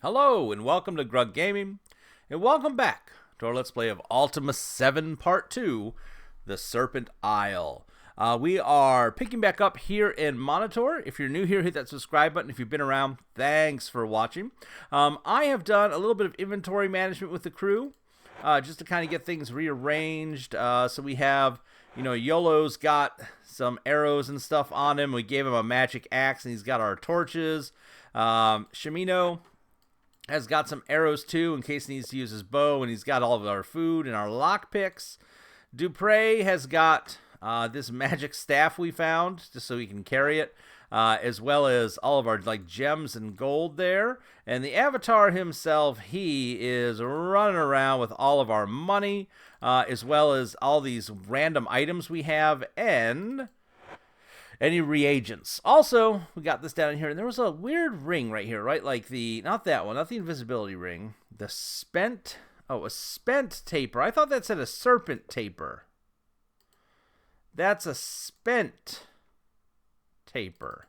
Hello, and welcome to Grug Gaming, and welcome back to our Let's Play of Ultima 7 Part 2, the Serpent Isle. We are picking back up here in Monitor. If you're new here, hit that subscribe button. If you've been around, thanks for watching. I have done a little bit of inventory management with the crew, just to kind of get things rearranged. So we have, YOLO's got some arrows and stuff on him. We gave him a magic axe, and he's got our torches. Shimino has got some arrows too in case he needs to use his bow, and he's got all of our food and our lockpicks. Dupre has got this magic staff we found just so he can carry it, as well as all of our gems and gold there. And the avatar himself, he is running around with all of our money, as well as all these random items we have and any reagents. Also, we got this down here, and there was a weird ring right here, right? Like not that one, not the invisibility ring. The spent, a spent taper. I thought that said a serpent taper. That's a spent taper.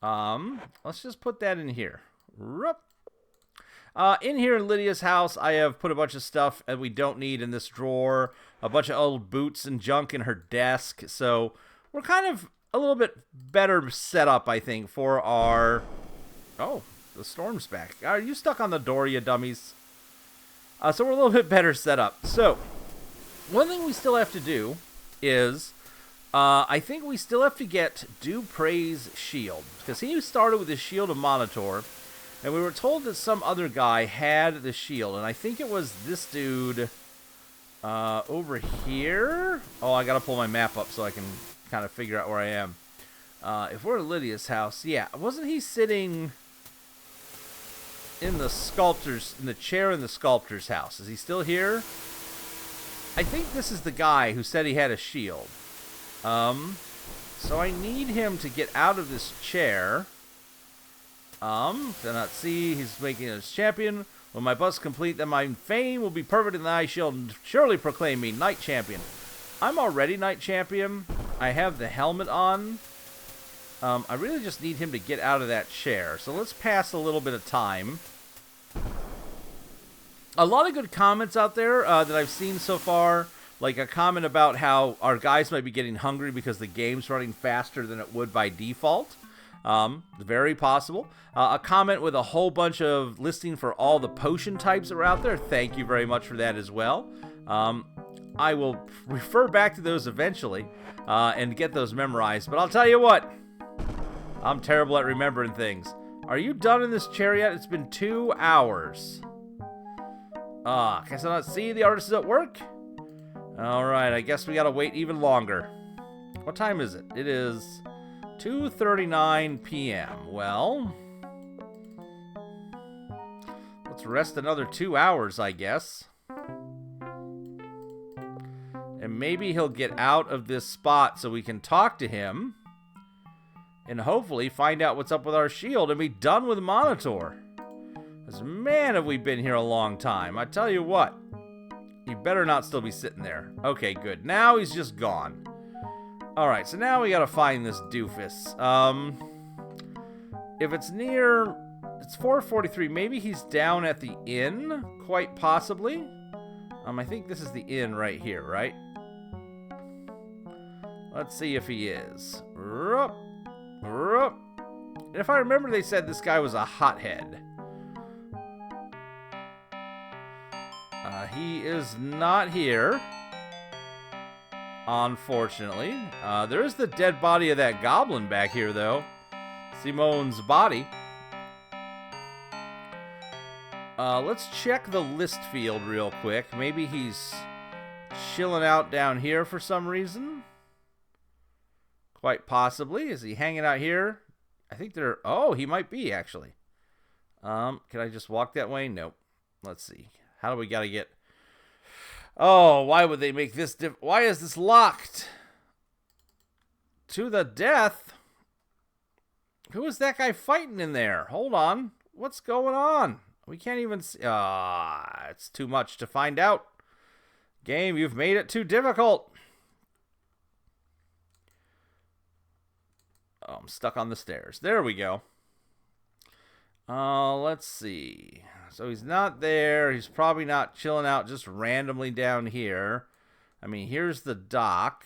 Let's just put that in here. In here in Lydia's house, I have put a bunch of stuff that we don't need in this drawer. A bunch of old boots and junk in her desk. So we're kind of a little bit better set up, I think, for our... Oh, the storm's back. Are you stuck on the door, you dummies? So we're a little bit better set up. So, one thing we still have to do is... I think we still have to get Dupre's shield. Because he started with his shield of Monitor. And we were told that some other guy had the shield. And I think it was this dude... over here? Oh, I gotta pull my map up so I can kind of figure out where I am. If we're at Lydia's house, yeah, wasn't he sitting in the chair in the sculptor's house? Is he still here? I think this is the guy who said he had a shield. So I need him to get out of this chair. Cannot see, he's making us champion. When my bust complete, then my fame will be perfect in thy shield, and surely proclaim me Knight Champion. I'm already Knight Champion. I have the helmet on. I really just need him to get out of that chair. So let's pass a little bit of time. A lot of good comments out there that I've seen so far. Like a comment about how our guys might be getting hungry because the game's running faster than it would by default. Very possible. A comment with a whole bunch of listing for all the potion types that are out there. Thank you very much for that as well. I will refer back to those eventually and get those memorized. But I'll tell you what, I'm terrible at remembering things. Are you done in this chair yet? It's been 2 hours. Guess I not see the artist is at work? Alright, I guess we gotta wait even longer. What time is it? It is 2:39 p.m. Well, let's rest another 2 hours, I guess. And maybe he'll get out of this spot so we can talk to him. And hopefully find out what's up with our shield and be done with Monitor. Because, man, have we been here a long time. I tell you what. You better not still be sitting there. Okay, good. Now he's just gone. Alright, so now we gotta find this doofus. If it's near... It's 4:43. Maybe he's down at the inn? Quite possibly. I think this is the inn right here, right? Let's see if he is. And if I remember, they said this guy was a hothead. He is not here. Unfortunately. There is the dead body of that goblin back here, though. Simone's body. Let's check the list field real quick. Maybe he's chilling out down here for some reason. Quite possibly. Is he hanging out here? I think they're... Oh, he might be, actually. Can I just walk that way? Nope. Let's see. How do we gotta get... Oh, why would they make this why is this locked? To the death? Who is that guy fighting in there? Hold on. What's going on? We can't even see... it's too much to find out. Game, you've made it too difficult. Oh, I'm stuck on the stairs. There we go. Let's see. So he's not there. He's probably not chilling out just randomly down here. I mean, here's the dock.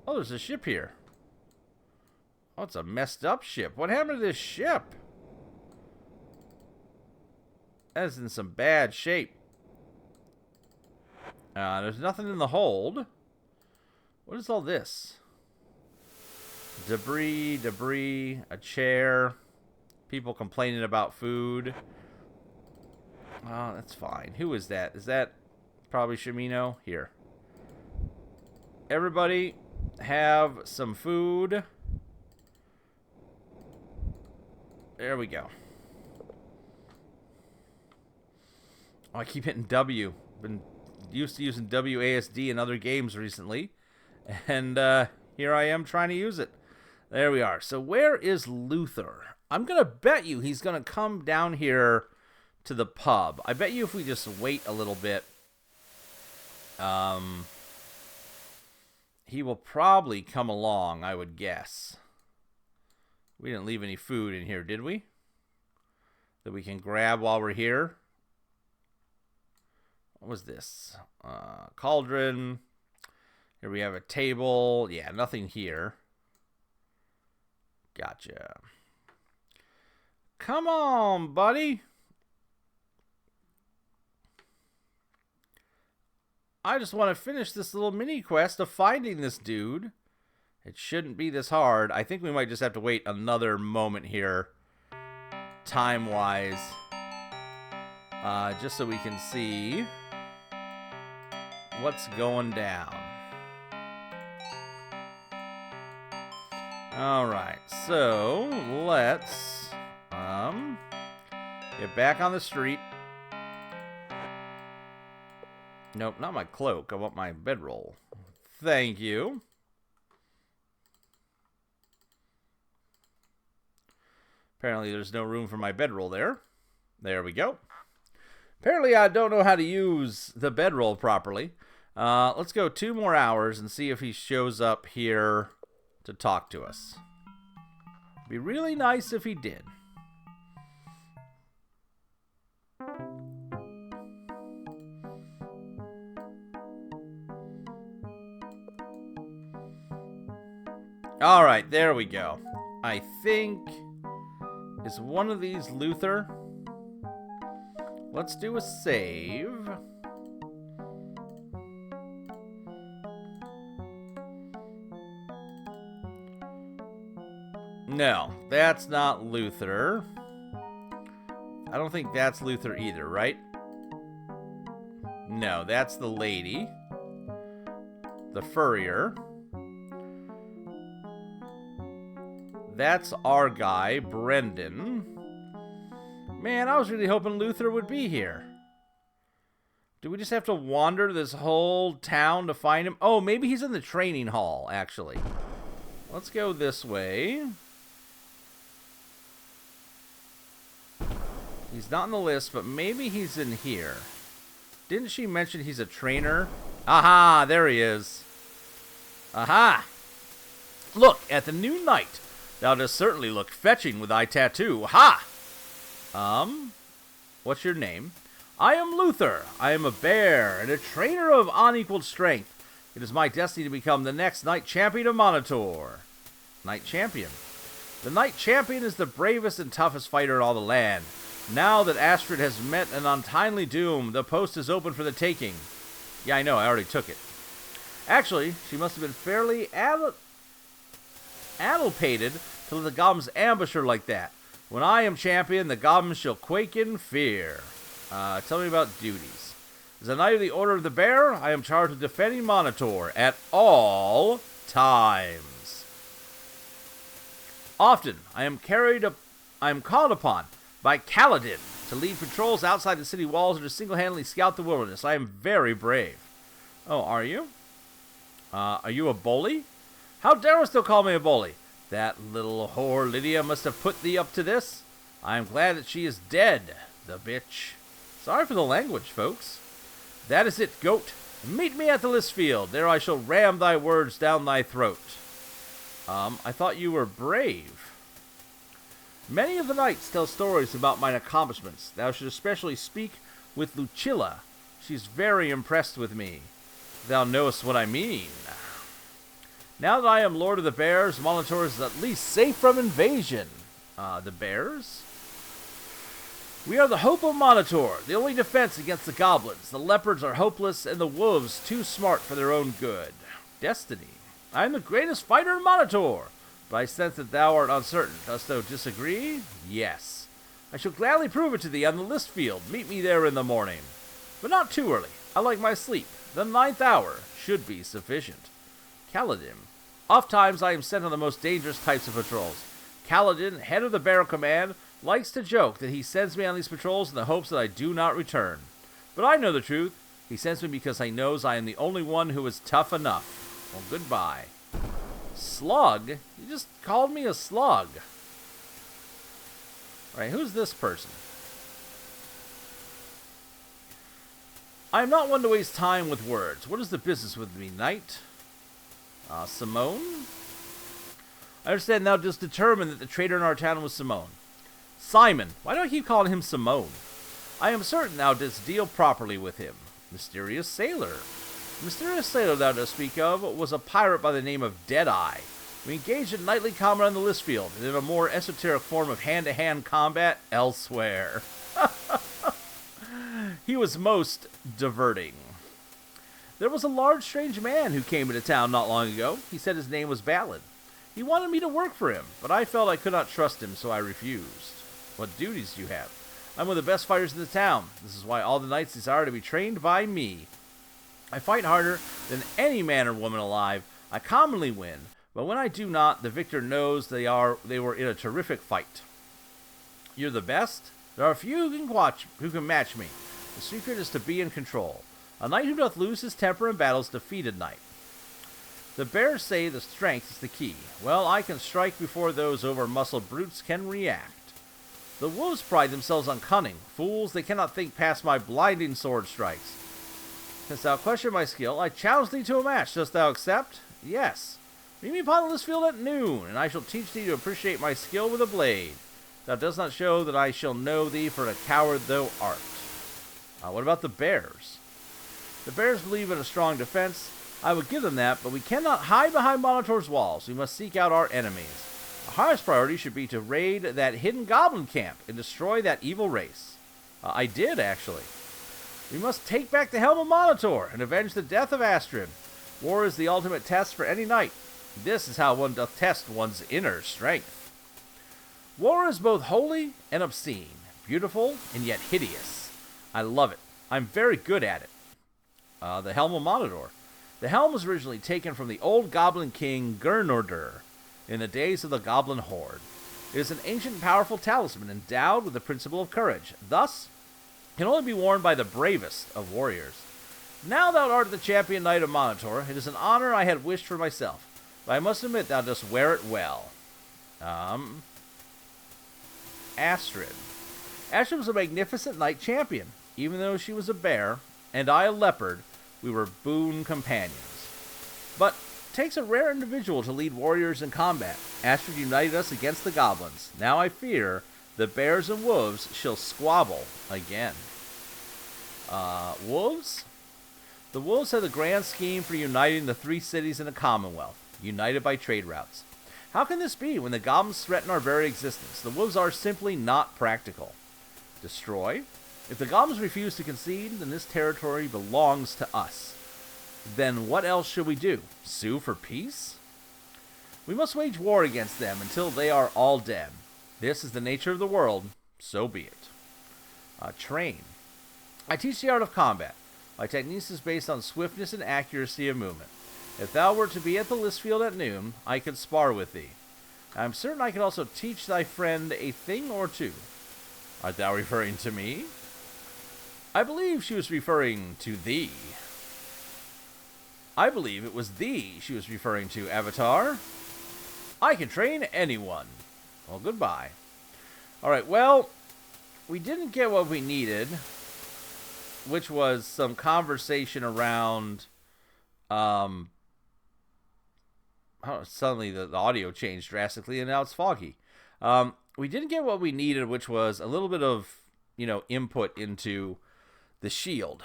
Oh, there's a ship here. Oh, it's a messed up ship. What happened to this ship? That is in some bad shape. There's nothing in the hold. What is all this? Debris, a chair. People complaining about food. Oh, that's fine. Who is that? Is that probably Shimino? Here. Everybody have some food. There we go. Oh, I keep hitting W. Been used to using WASD in other games recently. And here I am trying to use it. There we are. So where is Luther? I'm going to bet you he's going to come down here to the pub. I bet you if we just wait a little bit, he will probably come along, I would guess. We didn't leave any food in here, did we? That we can grab while we're here. What was this? Cauldron. Here we have a table. Yeah, nothing here. Gotcha. Come on, buddy. I just want to finish this little mini quest of finding this dude. It shouldn't be this hard. I think we might just have to wait another moment here, time-wise, just so we can see what's going down. Alright, so let's get back on the street. Nope, not my cloak. I want my bedroll. Thank you. Apparently there's no room for my bedroll there. There we go. Apparently I don't know how to use the bedroll properly. Let's go 2 more hours and see if he shows up here to talk to us. It'd be really nice if he did. Alright, there we go. I think... Is one of these Luther? Let's do a save. No, that's not Luther. I don't think that's Luther either, right? No, that's the lady. The furrier. That's our guy, Brendan. Man, I was really hoping Luther would be here. Do we just have to wander this whole town to find him? Oh, maybe he's in the training hall, actually. Let's go this way. He's not on the list, but maybe he's in here. Didn't she mention he's a trainer? Aha, there he is. Aha! Look at the new knight. Thou dost certainly look fetching with thy tattoo. Ha! What's your name? I am Luther. I am a bear and a trainer of unequaled strength. It is my destiny to become the next Knight Champion of Monitor. Knight Champion. The Knight Champion is the bravest and toughest fighter in all the land. Now that Astrid has met an untimely doom, the post is open for the taking. Yeah, I know, I already took it. Actually, she must have been fairly addlepated to let the goblins ambush her like that. When I am champion, the goblins shall quake in fear. Tell me about duties. As a Knight of the Order of the Bear, I am charged with defending Monitor at all times. Often, I am called upon by Kaladin to lead patrols outside the city walls and to single-handedly scout the wilderness. I am very brave. Oh, are you? Are you a bully? How darest thou call me a bully? That little whore Lydia must have put thee up to this. I am glad that she is dead, the bitch. Sorry for the language, folks. That is it, goat. Meet me at the list field. There I shall ram thy words down thy throat. I thought you were brave. Many of the knights tell stories about mine accomplishments. Thou should especially speak with Lucilla. She's very impressed with me. Thou knowest what I mean. Now that I am Lord of the Bears, Monitor is at least safe from invasion. The bears? We are the hope of Monitor, the only defense against the goblins. The leopards are hopeless, and the wolves too smart for their own good. Destiny. I am the greatest fighter in Monitor, but I sense that thou art uncertain. Dost thou disagree? Yes. I shall gladly prove it to thee on the list field. Meet me there in the morning. But not too early. I like my sleep. The 9th hour should be sufficient. Kaladin. Oft times I am sent on the most dangerous types of patrols. Kaladin, head of the Bear Command, likes to joke that he sends me on these patrols in the hopes that I do not return. But I know the truth. He sends me because he knows I am the only one who is tough enough. Well, goodbye. Slug? You just called me a slug. Alright, who's this person? I am not one to waste time with words. What is the business with me, knight? Simone? I understand thou just determined that the traitor in our town was Simone. Simon. Why do I keep calling him Simone? I am certain thou didst deal properly with him. Mysterious sailor. The mysterious sailor thou dost speak of was a pirate by the name of Deadeye. We engaged in nightly combat on the list field, and in a more esoteric form of hand-to-hand combat elsewhere. He was most diverting. There was a large, strange man who came into town not long ago. He said his name was Ballad. He wanted me to work for him, but I felt I could not trust him, so I refused. What duties do you have? I'm one of the best fighters in the town. This is why all the knights desire to be trained by me. I fight harder than any man or woman alive. I commonly win, but when I do not, the victor knows they were in a terrific fight. You're the best? There are few who can match me. The secret is to be in control. A knight who doth lose his temper in battle is defeated knight. The bears say the strength is the key. Well, I can strike before those over-muscled brutes can react. The wolves pride themselves on cunning. Fools, they cannot think past my blinding sword strikes. Since thou question my skill, I challenge thee to a match. Dost thou accept? Yes. Meet me upon this field at noon, and I shall teach thee to appreciate my skill with a blade. Thou dost not show that I shall know thee for a coward thou art. What about the bears? The bears believe in a strong defense. I would give them that, but we cannot hide behind Monitor's walls. We must seek out our enemies. Our highest priority should be to raid that hidden goblin camp and destroy that evil race. I did, actually. We must take back the helm of Monitor and avenge the death of Astrid. War is the ultimate test for any knight. This is how one doth test one's inner strength. War is both holy and obscene, beautiful and yet hideous. I love it. I'm very good at it. The Helm of Monitor. The helm was originally taken from the old goblin king Gernordr in the days of the goblin horde. It is an ancient powerful talisman endowed with the principle of courage. Thus, can only be worn by the bravest of warriors. Now thou art the champion knight of Monitor. It is an honor I had wished for myself, but I must admit thou dost wear it well. Astrid. Astrid was a magnificent knight champion. Even though she was a bear, and I a leopard, we were boon companions. But it takes a rare individual to lead warriors in combat. Astrid united us against the goblins. Now I fear the bears and wolves shall squabble again. Wolves? The wolves have the grand scheme for uniting the 3 cities in a commonwealth, united by trade routes. How can this be when the goblins threaten our very existence? The wolves are simply not practical. Destroy? If the goblins refuse to concede, then this territory belongs to us. Then what else should we do? Sue for peace? We must wage war against them until they are all dead. This is the nature of the world, so be it. Train. I teach the art of combat. My technique is based on swiftness and accuracy of movement. If thou were to be at the list field at noon, I could spar with thee. I am certain I could also teach thy friend a thing or two. Art thou referring to me? I believe she was referring to thee. I believe it was thee she was referring to, Avatar. I can train anyone. Well, goodbye. Alright, well, we didn't get what we needed, which was some conversation around, suddenly the audio changed drastically and now it's foggy. we didn't get what we needed, which was a little bit of, input into the shield.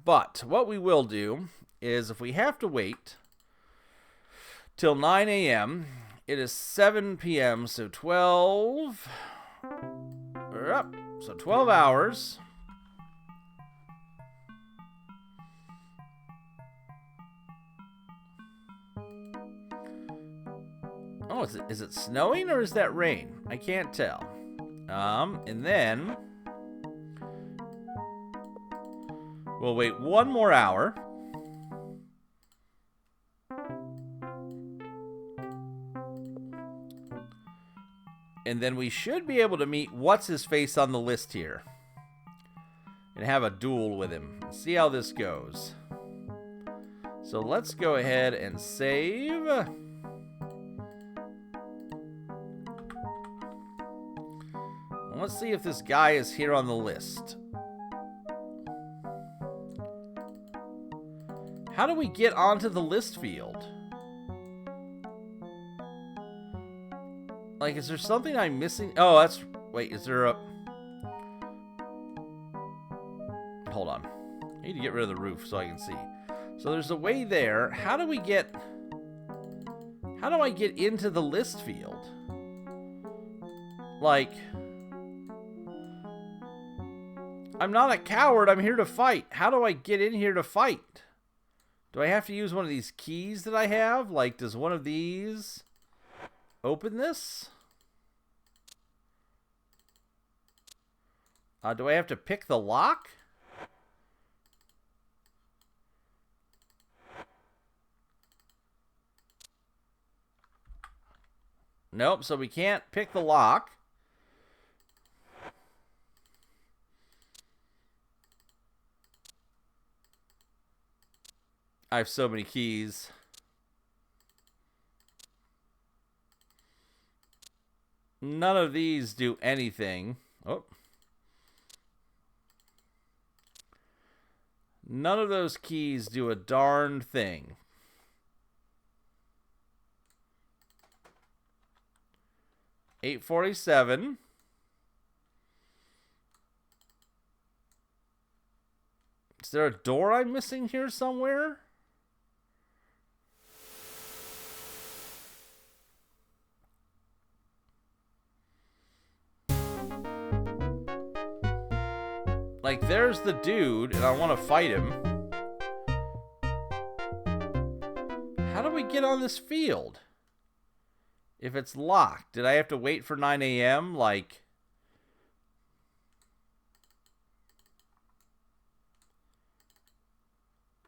But what we will do is, if we have to wait till 9 a.m., it is 7 p.m., so 12... So 12 hours. Oh, is it snowing or is that rain? I can't tell. And then we'll wait one more hour. And then we should be able to meet What's-His-Face on the list here. And have a duel with him. See how this goes. So let's go ahead and save. Let's see if this guy is here on the list. How do we get onto the list field? Like, is there something I'm missing? Oh, that's... Wait, is there a... Hold on. I need to get rid of the roof so I can see. So there's a way there. How do we get... How do I get into the list field? Like... I'm not a coward. I'm here to fight. How do I get in here to fight? Do I have to use one of these keys that I have? Like, does one of these open this? Do I have to pick the lock? Nope, so we can't pick the lock. I have so many keys. None of these do anything. Oh. None of those keys do a darn thing. $8.47. Is there a door I'm missing here somewhere? Like, there's the dude, and I want to fight him. How do we get on this field? If it's locked, did I have to wait for 9 a.m.? Like...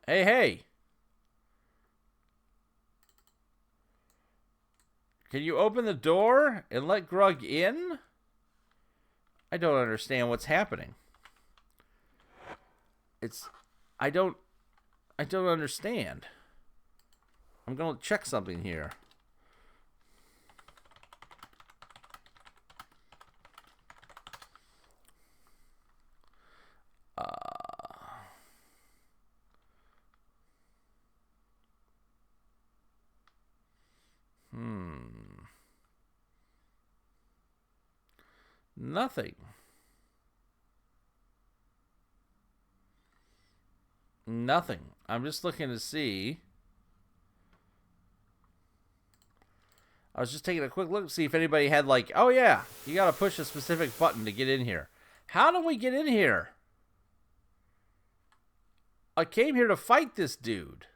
Hey, hey. Can you open the door and let Grug in? I don't understand what's happening. I don't understand. I'm going to check something here. Nothing. Nothing. I'm just looking to see. I was just taking a quick look to see if anybody had, like, oh yeah, you gotta push a specific button to get in here. How do we get in here? I came here to fight this dude.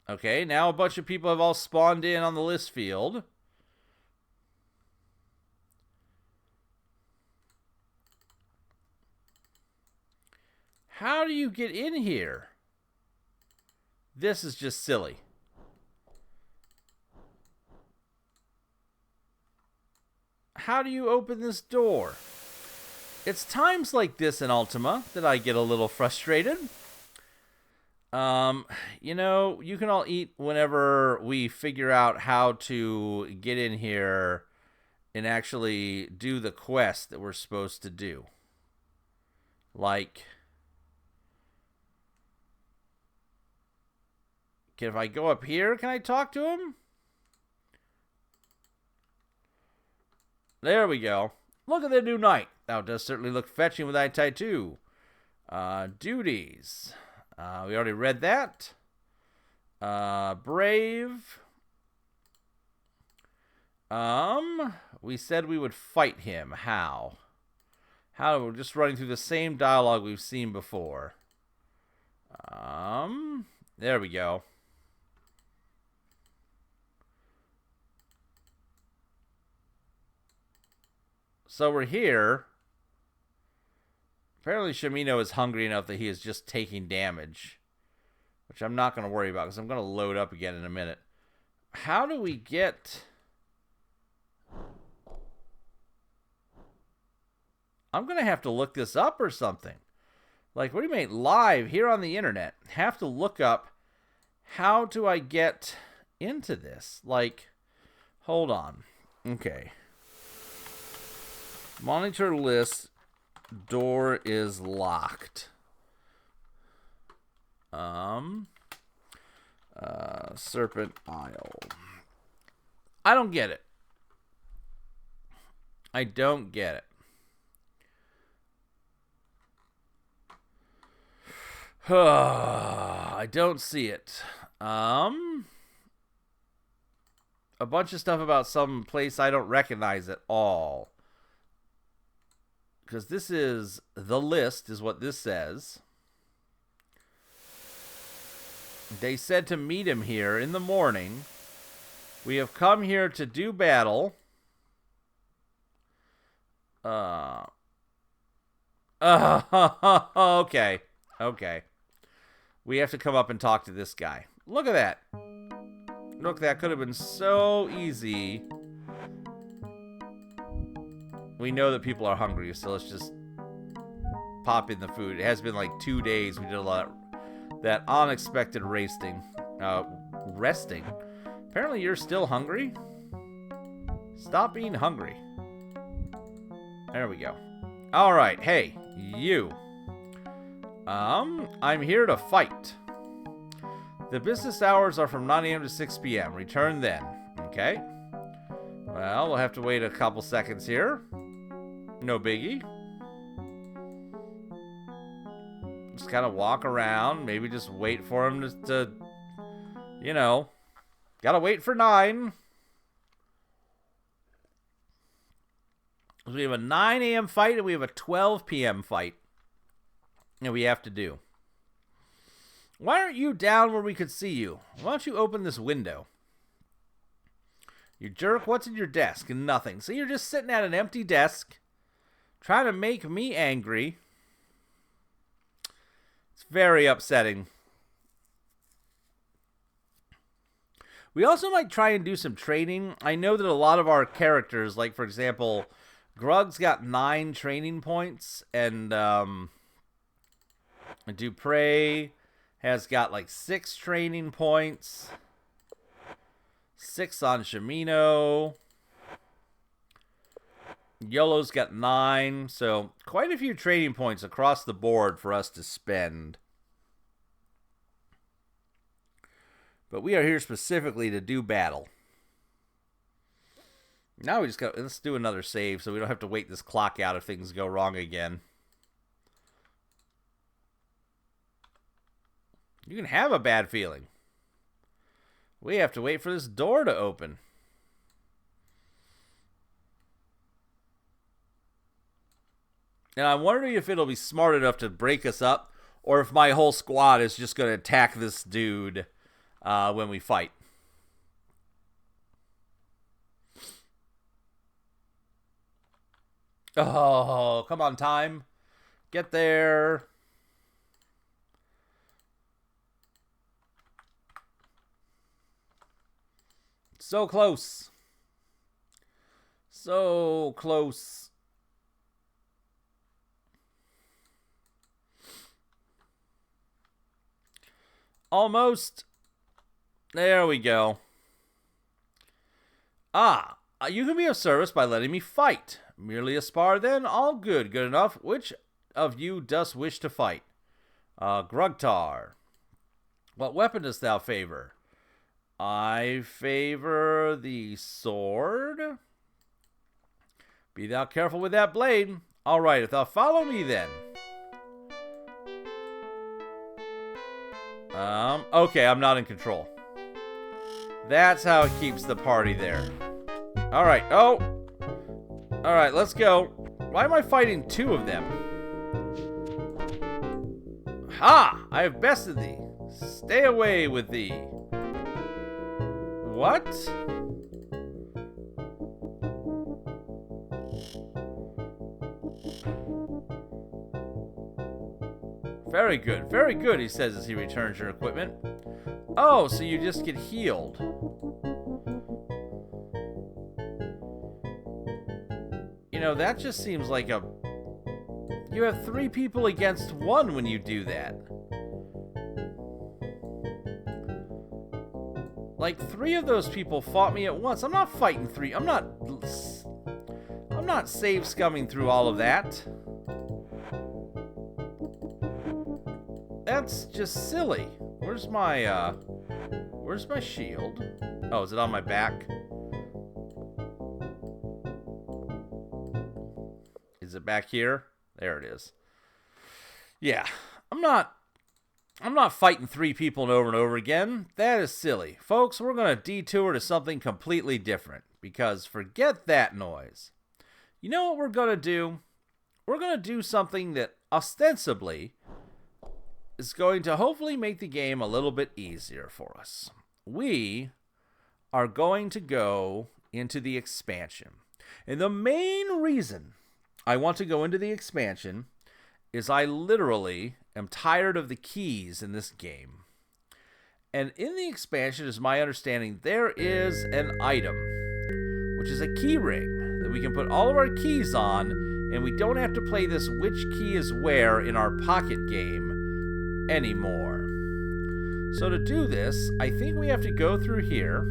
Okay, now a bunch of people have all spawned in on the list field. How do you get in here? This is just silly. How do you open this door? It's times like this in Ultima that I get a little frustrated. You know, you can all eat whenever we figure out how to get in here and actually do the quest that we're supposed to do. Like... If I go up here, can I talk to him? There we go. Look at the new knight. Thou does certainly look fetching with thy tattoo. Duties. We already read that. Brave. We said we would fight him. How? We're just running through the same dialogue we've seen before. There we go. So we're here. Apparently Shimino is hungry enough that he is just taking damage. Which I'm not going to worry about because I'm going to load up again in a minute. How do we get... I'm going to have to look this up or something. Like, what do you mean? Live here on the internet. Have to look up how do I get into this? Like, hold on. Okay. Monitor list. Door is locked. Serpent Isle. I don't get it. I don't get it. I don't see it. A bunch of stuff about some place I don't recognize at all. Because this is the list, is what this says. They said to meet him here in the morning. We have come here to do battle. Okay. Okay. We have to come up and talk to this guy. Look at that. Look, that could have been so easy. We know that people are hungry, so let's just pop in the food. It has been like 2 days. We did a lot of that unexpected resting. Apparently you're still hungry. Stop being hungry. There we go. All right. Hey, you. I'm here to fight. The business hours are from 9 a.m. to 6 p.m. Return then. Okay. Well, we'll have to wait a couple seconds here. No biggie. Just kind of walk around. Maybe just wait for him to you know, gotta wait for 9. We have a 9 a.m. fight and we have a 12 p.m. fight. And we have to do. Why aren't you down where we could see you? Why don't you open this window? You jerk, what's in your desk? Nothing. So you're just sitting at an empty desk, trying to make me angry. It's very upsetting. We also might try and do some training. I know that a lot of our characters, like for example, Grug's got 9 training points, and Dupre has got like 6 training points. 6 on Shimino. Yolo's got 9. So quite a few training points across the board for us to spend. But we are here specifically to do battle. Now we just got, let's do another save so we don't have to wait this clock out if things go wrong again. You can have a bad feeling. We have to wait for this door to open. And I'm wondering if it'll be smart enough to break us up, or if my whole squad is just going to attack this dude when we fight. Oh, come on, time. Get there. So close. So close. Almost. There we go. Ah, you can be of service by letting me fight. Merely a spar then? All good. Good enough. Which of you does wish to fight? Grugtar. What weapon dost thou favor? I favor the sword. Be thou careful with that blade. All right, if thou follow me then. Okay, I'm not in control. That's how it keeps the party there. All right, all right, let's go. Why am I fighting two of them? Ha! I have bested thee. Stay away with thee. What? Very good, he says as he returns your equipment. Oh, so you just get healed. You know, that just seems like a... You have 3 people against 1 when you do that. Like, 3 of those people fought me at once. I'm not fighting 3. I'm not save scumming through all of that. That's just silly. Where's my shield? Oh, is it on my back? Is it back here? There it is. Yeah, I'm not fighting 3 people over and over again. That is silly. Folks, we're going to detour to something completely different, because forget that noise. You know what we're going to do? We're going to do something that ostensibly is going to hopefully make the game a little bit easier for us. We are going to go into the expansion. And the main reason I want to go into the expansion is I literally am tired of the keys in this game. And in the expansion, is my understanding, there is an item, which is a key ring that we can put all of our keys on, and we don't have to play this which key is where in our pocket game anymore. So to do this, I think we have to go through here,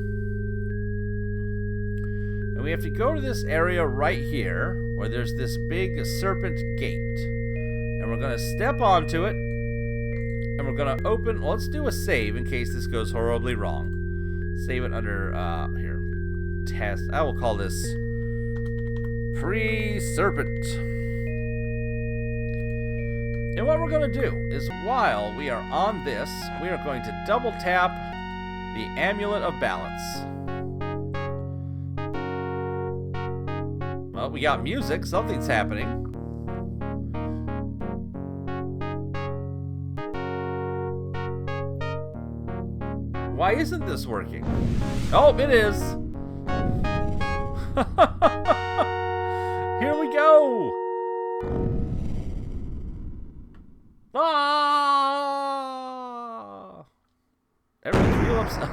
and we have to go to this area right here where there's this big serpent gate, and we're going to step onto it, and we're going to open... Well, let's do a save in case this goes horribly wrong. Save it under here, test. I will call this pre-serpent. And what we're going to do is, while we are on this, we are going to double tap the Amulet of Balance. Well, we got music. Something's happening. Why isn't this working? Oh, it is. Here we go. Ah! Everyone's real upset.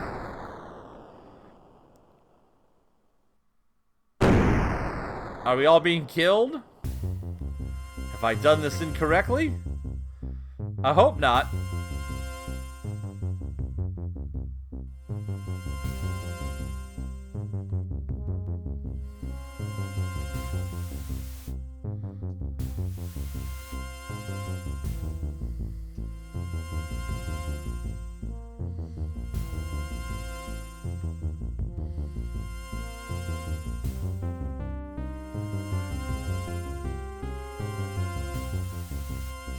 Are we all being killed? Have I done this incorrectly? I hope not.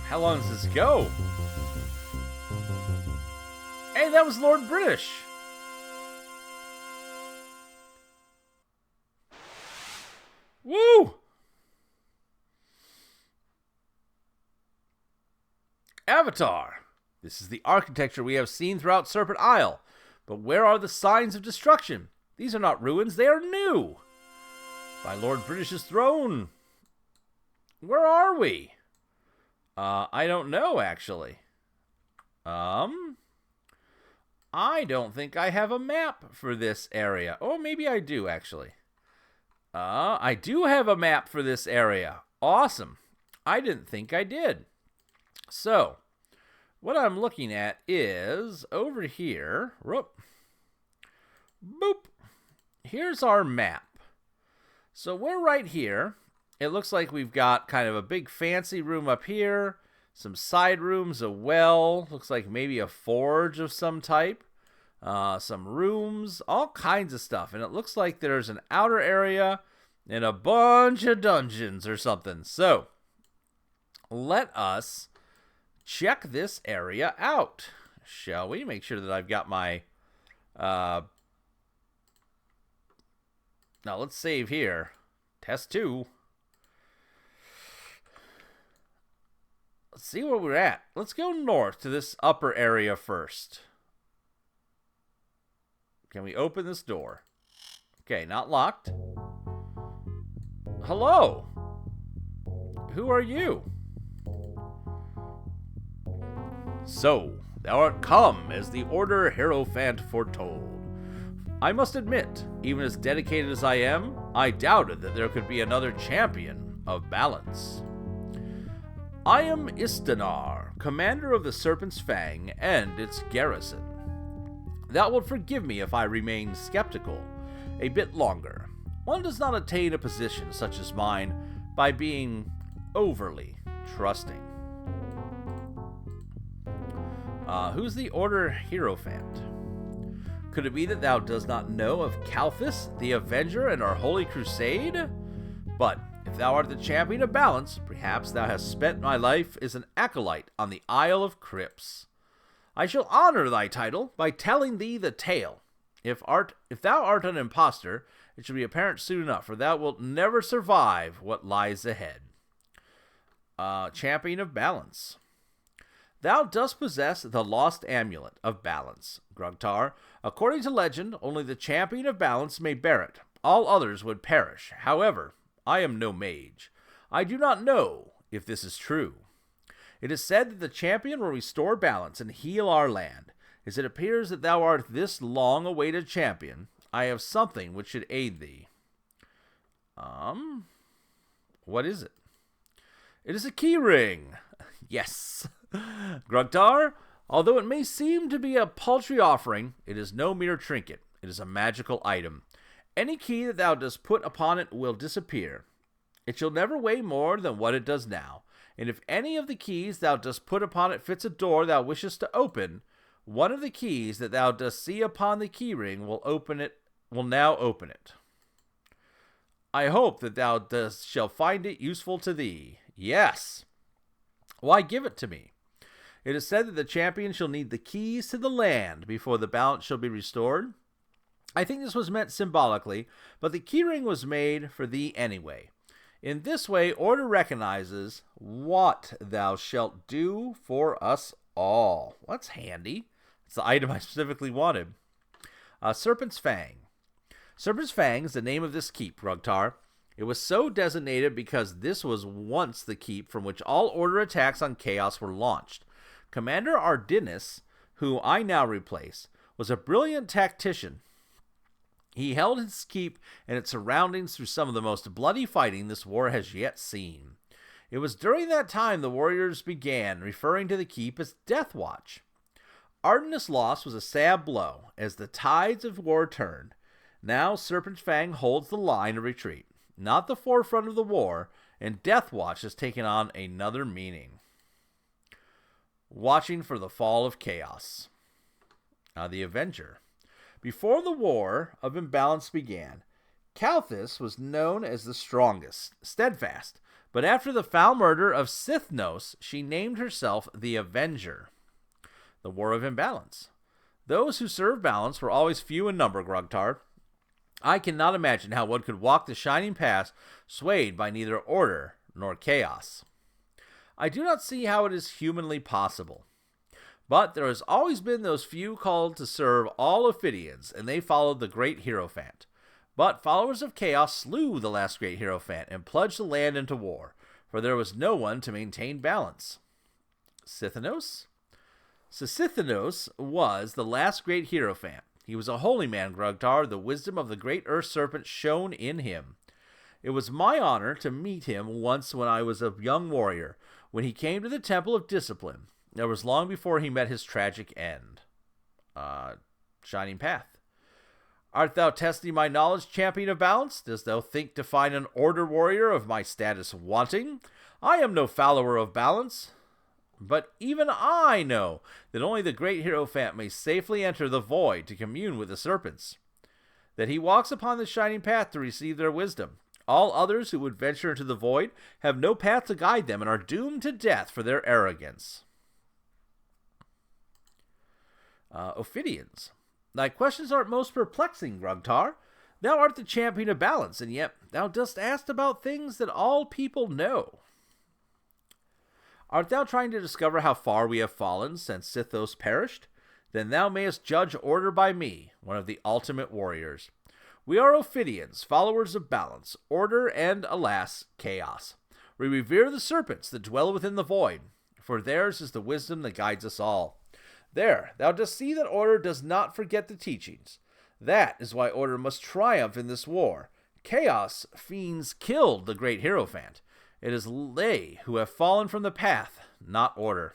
How long does this go? Hey, that was Lord British. Woo! Avatar. This is the architecture we have seen throughout Serpent Isle. But where are the signs of destruction? These are not ruins, they are new. By Lord British's throne. Where are we? I don't know, actually. I don't think I have a map for this area. Oh, maybe I do, actually. I do have a map for this area. Awesome. I didn't think I did. So, what I'm looking at is over here. Whoop. Boop. Here's our map. So we're right here. It looks like we've got kind of a big fancy room up here, some side rooms, a well, looks like maybe a forge of some type, some rooms, all kinds of stuff. And it looks like there's an outer area and a bunch of dungeons or something. So, let us check this area out, shall we? Make sure that I've got my... now, let's save here. Test 2. Let's see where we're at. Let's go north to this upper area first. Can we open this door? Okay, not locked. Hello. Who are you? So, thou art come as the Order Hierophant foretold. I must admit, even as dedicated as I am, I doubted that there could be another champion of balance. I am Istanar, commander of the Serpent's Fang and its garrison. Thou wilt forgive me if I remain skeptical a bit longer. One does not attain a position such as mine by being overly trusting. Who's the Order Hierophant? Could it be that thou dost not know of Calthus, the Avenger, and our Holy Crusade? But if thou art the champion of balance, perhaps thou hast spent my life as an acolyte on the Isle of Crypts. I shall honor thy title by telling thee the tale. If thou art an impostor, it shall be apparent soon enough, for thou wilt never survive what lies ahead. Champion of balance. Thou dost possess the lost amulet of balance, Grugtar. According to legend, only the champion of balance may bear it. All others would perish. However, I am no mage. I do not know if this is true. It is said that the champion will restore balance and heal our land. As it appears that thou art this long-awaited champion, I have something which should aid thee. What is it? It is a key ring. Yes. Grugtar, although it may seem to be a paltry offering, it is no mere trinket. It is a magical item. Any key that thou dost put upon it will disappear. It shall never weigh more than what it does now, and if any of the keys thou dost put upon it fits a door thou wishest to open, one of the keys that thou dost see upon the keyring will now open it. I hope that thou shall find it useful to thee. Yes. Why, give it to me. It is said that the champion shall need the keys to the land before the balance shall be restored. I think this was meant symbolically, but the keyring was made for thee anyway. In this way, Order recognizes what thou shalt do for us all. Well, that's handy. It's the item I specifically wanted. Serpent's Fang. Serpent's Fang is the name of this keep, Grugtar. It was so designated because this was once the keep from which all Order attacks on Chaos were launched. Commander Ardinis, who I now replace, was a brilliant tactician. He held his keep and its surroundings through some of the most bloody fighting this war has yet seen. It was during that time the warriors began referring to the keep as Death Watch. Ardinis' loss was a sad blow as the tides of war turned. Now Serpent's Fang holds the line of retreat, not the forefront of the war, and Death Watch has taken on another meaning. Watching for the fall of Chaos. The Avenger. Before the War of Imbalance began, Calthus was known as the strongest, steadfast, but after the foul murder of Sithnos, she named herself the Avenger. The War of Imbalance. Those who served balance were always few in number, Grugtar. I cannot imagine how one could walk the shining path swayed by neither order nor chaos. I do not see how it is humanly possible. But there has always been those few called to serve all Ophidians, and they followed the great Hierophant. But followers of Chaos slew the last great Hierophant and plunged the land into war, for there was no one to maintain balance. Sithnos? Sithnos was the last great Hierophant. He was a holy man, Grugtar. The wisdom of the great Earth Serpent shone in him. It was my honor to meet him once when I was a young warrior, when he came to the Temple of Discipline. That was long before he met his tragic end. Shining Path. Art thou testing my knowledge, champion of balance? Dost thou think to find an order warrior of my status wanting? I am no follower of balance. But even I know that only the great Hierophant may safely enter the void to commune with the serpents, that he walks upon the shining path to receive their wisdom. All others who would venture into the void have no path to guide them and are doomed to death for their arrogance. Ophidians. Thy questions are most perplexing, Grugtar. Thou art the champion of balance, and yet thou dost ask about things that all people know. Art thou trying to discover how far we have fallen since Sithos perished? Then thou mayest judge order by me, one of the ultimate warriors. We are Ophidians, followers of balance, order, and, alas, chaos. We revere the serpents that dwell within the void, for theirs is the wisdom that guides us all. There, thou dost see that order does not forget the teachings. That is why order must triumph in this war. Chaos fiends killed the great Hierophant. It is they who have fallen from the path, not order.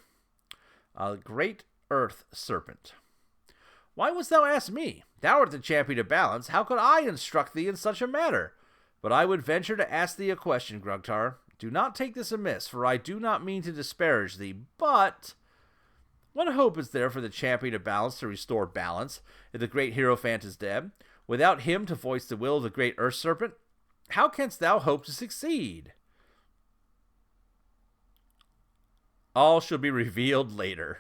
Great Earth Serpent. Why wouldst thou ask me? Thou art the champion of balance. How could I instruct thee in such a matter? But I would venture to ask thee a question, Grugtar. Do not take this amiss, for I do not mean to disparage thee, but what hope is there for the champion of balance to restore balance if the great Hierophant is dead? Without him to voice the will of the great Earth Serpent, how canst thou hope to succeed? All shall be revealed later.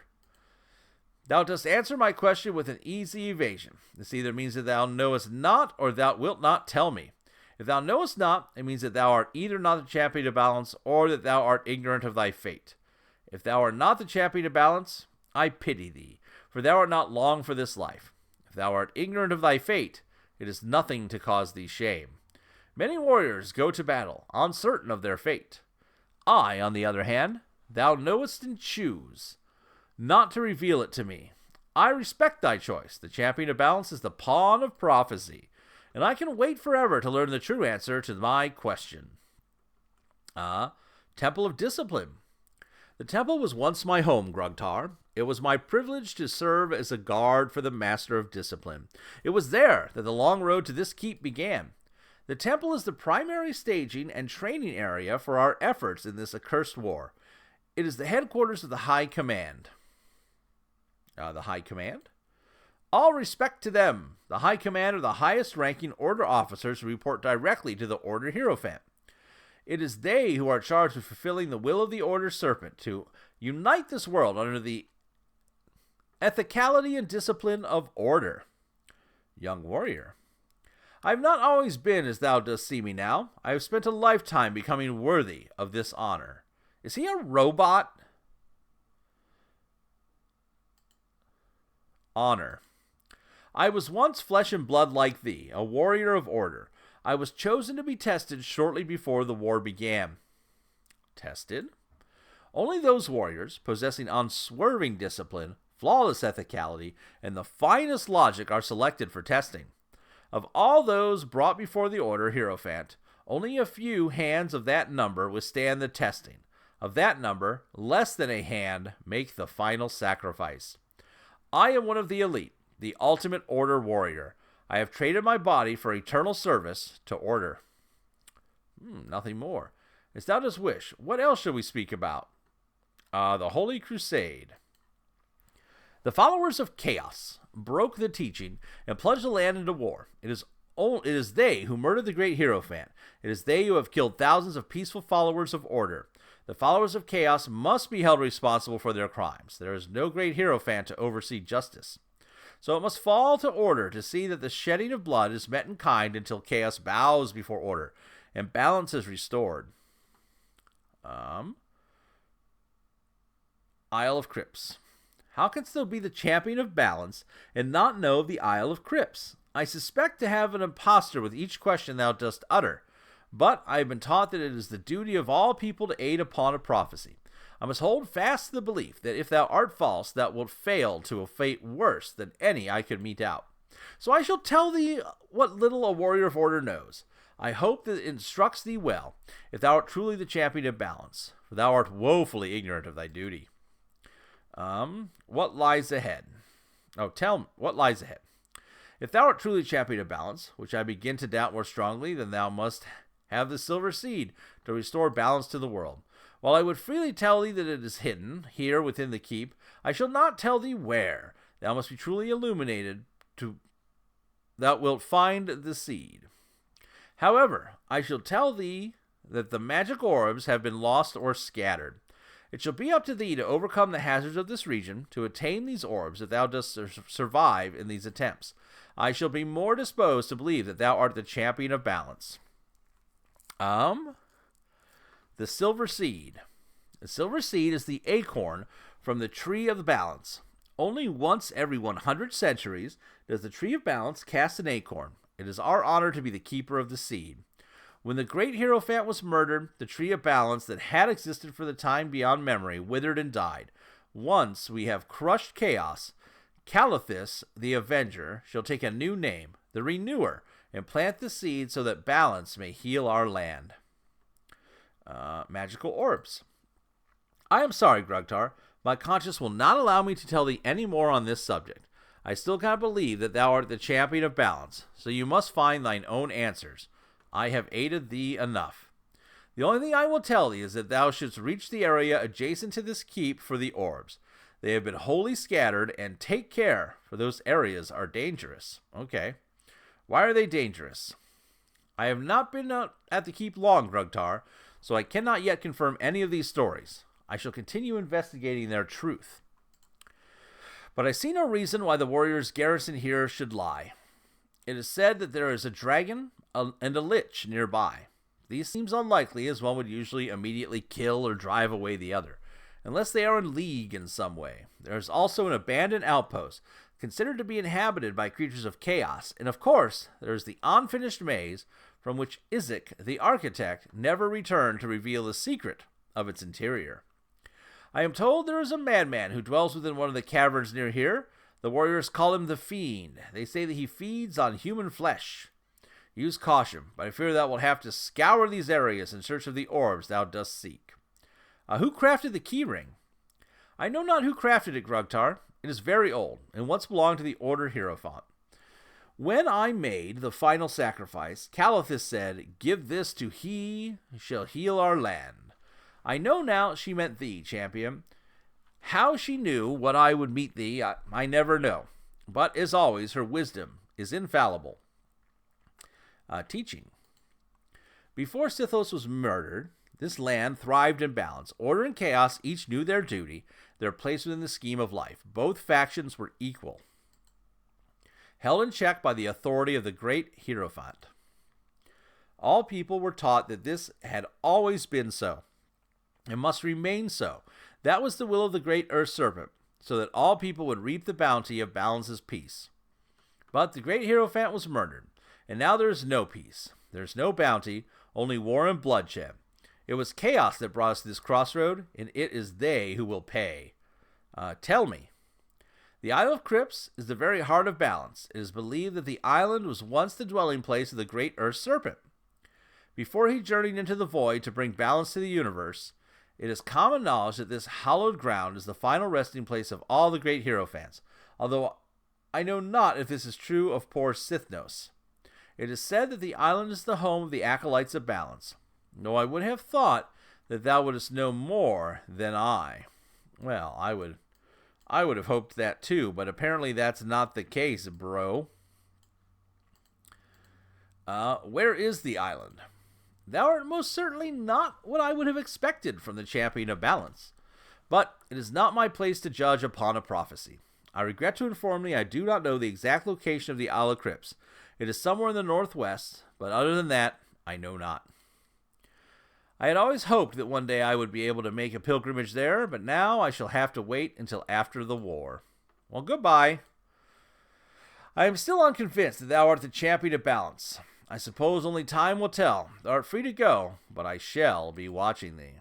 Thou dost answer my question with an easy evasion. This either means that thou knowest not, or thou wilt not tell me. If thou knowest not, it means that thou art either not the champion of balance, or that thou art ignorant of thy fate. If thou art not the champion of balance, I pity thee, for thou art not long for this life. If thou art ignorant of thy fate, it is nothing to cause thee shame. Many warriors go to battle, uncertain of their fate. I, on the other hand, thou knowest and choose not to reveal it to me. I respect thy choice. The champion of balance is the pawn of prophecy, and I can wait forever to learn the true answer to my question. Temple of Discipline. The temple was once my home, Grugtar. It was my privilege to serve as a guard for the Master of Discipline. It was there that the long road to this keep began. The temple is the primary staging and training area for our efforts in this accursed war. It is the headquarters of the High Command. The High Command? All respect to them. The High Command are the highest-ranking Order officers who report directly to the Order Hierophant. It is they who are charged with fulfilling the will of the Order Serpent to unite this world under the ethicality and discipline of order. Young warrior. I have not always been as thou dost see me now. I have spent a lifetime becoming worthy of this honor. Is he a robot? Honor. I was once flesh and blood like thee, a warrior of order. I was chosen to be tested shortly before the war began. Tested? Only those warriors possessing unswerving discipline, flawless ethicality, and the finest logic are selected for testing. Of all those brought before the Order Hierophant, only a few hands of that number withstand the testing. Of that number, less than a hand make the final sacrifice. I am one of the elite, the ultimate Order warrior. I have traded my body for eternal service to Order. Nothing more. As thou dost wish, what else shall we speak about? The Holy Crusade. The followers of Chaos broke the teaching and plunged the land into war. It is they who murdered the great Hierophant. It is they who have killed thousands of peaceful followers of Order. The followers of Chaos must be held responsible for their crimes. There is no great Hierophant to oversee justice. So it must fall to Order to see that the shedding of blood is met in kind until Chaos bows before Order and balance is restored. Isle of Crypts. How canst thou be the champion of balance and not know of the Isle of Crypts? I suspect to have an impostor with each question thou dost utter, but I have been taught that it is the duty of all people to aid upon a prophecy. I must hold fast to the belief that if thou art false, thou wilt fail to a fate worse than any I could mete out. So I shall tell thee what little a warrior of Order knows. I hope that it instructs thee well, if thou art truly the champion of balance, for thou art woefully ignorant of thy duty. What lies ahead? Tell me, what lies ahead? If thou art truly champion of balance, which I begin to doubt more strongly, then thou must have the silver seed to restore balance to the world. While I would freely tell thee that it is hidden, here within the keep, I shall not tell thee where. Thou must be truly illuminated, thou wilt find the seed. However, I shall tell thee that the magic orbs have been lost or scattered. It shall be up to thee to overcome the hazards of this region, to attain these orbs, if thou dost survive in these attempts. I shall be more disposed to believe that thou art the champion of balance. The silver seed. The silver seed is the acorn from the tree of the balance. Only once every 100 centuries does the tree of balance cast an acorn. It is our honor to be the keeper of the seed. When the great Hierophant was murdered, the tree of balance that had existed for the time beyond memory withered and died. Once we have crushed chaos, Calathis, the Avenger, shall take a new name, the Renewer, and plant the seed so that balance may heal our land. Magical orbs. I am sorry, Grugtar. My conscience will not allow me to tell thee any more on this subject. I still cannot believe that thou art the champion of balance, so you must find thine own answers. I have aided thee enough. The only thing I will tell thee is that thou shouldst reach the area adjacent to this keep for the orbs. They have been wholly scattered, and take care, for those areas are dangerous. Okay. Why are they dangerous? I have not been at the keep long, Grugtar, so I cannot yet confirm any of these stories. I shall continue investigating their truth. But I see no reason why the warriors garrisoned here should lie. It is said that there is a dragon and a lich nearby. These seems unlikely, as one would usually immediately kill or drive away the other, unless they are in league in some way. There is also an abandoned outpost, considered to be inhabited by creatures of chaos, and of course, there is the unfinished maze, from which Isaac, the architect, never returned to reveal the secret of its interior. I am told there is a madman who dwells within one of the caverns near here. The warriors call him the Fiend. They say that he feeds on human flesh. Use caution, but I fear thou wilt have to scour these areas in search of the orbs thou dost seek. Who crafted the key ring? I know not who crafted it, Grugtar. It is very old, and once belonged to the Order Hierophant. When I made the final sacrifice, Calathis said, "Give this to he who shall heal our land." I know now she meant thee, champion. How she knew what I would meet thee, I never know. But, as always, her wisdom is infallible. Teaching. Before Sithos was murdered, this land thrived in balance. Order and chaos each knew their duty, their place within the scheme of life. Both factions were equal, held in check by the authority of the great Hierophant. All people were taught that this had always been so, and must remain so. That was the will of the great Earth Serpent, so that all people would reap the bounty of balance's peace. But the great Hierophant was murdered, and now there is no peace. There is no bounty, only war and bloodshed. It was chaos that brought us to this crossroad, and it is they who will pay. Tell me. The Isle of Crypts is the very heart of balance. It is believed that the island was once the dwelling place of the great Earth Serpent. Before he journeyed into the void to bring balance to the universe, it is common knowledge that this hallowed ground is the final resting place of all the great Hierophants, although I know not if this is true of poor Sithnos. It is said that the island is the home of the Acolytes of Balance, though I would have thought that thou wouldst know more than I. Well, I would have hoped that too, but apparently that's not the case, bro. Where is the island? Thou art most certainly not what I would have expected from the champion of balance. But it is not my place to judge upon a prophecy. I regret to inform thee I do not know the exact location of the Isle of Crypts. It is somewhere in the northwest, but other than that, I know not. I had always hoped that one day I would be able to make a pilgrimage there, but now I shall have to wait until after the war. Well, goodbye. I am still unconvinced that thou art the champion of balance. I suppose only time will tell. Thou art free to go, but I shall be watching thee.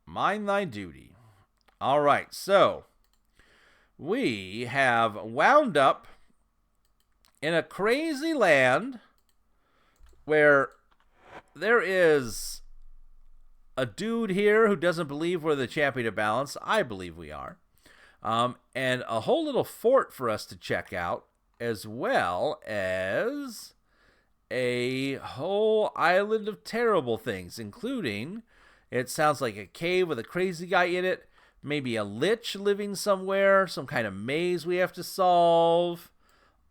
Mind thy duty. All right, so we have wound up in a crazy land where there is a dude here who doesn't believe we're the champion of balance. I believe we are. And a whole little fort for us to check out, as well as a whole island of terrible things, including It sounds like a cave with a crazy guy in it. Maybe a lich living somewhere. Some kind of maze we have to solve.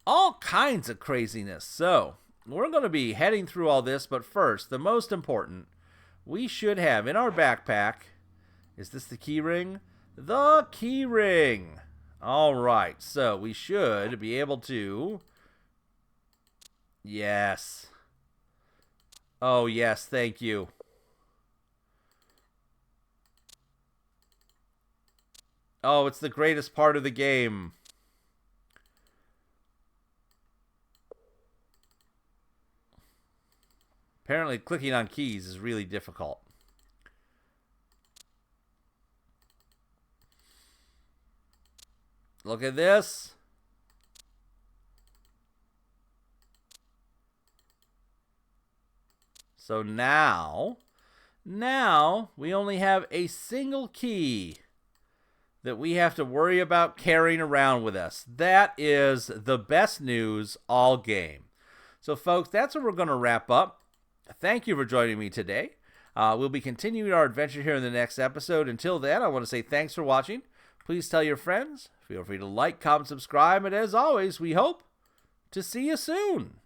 All kinds of craziness. So, we're going to be heading through all this. But first, the most important, we should have in our backpack. Is this the key ring? The key ring. All right. So, we should be able to... Yes. Oh, yes. Thank you. Oh, it's the greatest part of the game. Apparently, clicking on keys is really difficult. Look at this. So now we only have a single key that we have to worry about carrying around with us. That is the best news all game. So folks, that's where we're going to wrap up. Thank you for joining me today. We'll be continuing our adventure here in the next episode. Until then, I want to say thanks for watching. Please tell your friends. Feel free to like, comment, subscribe. And as always, we hope to see you soon.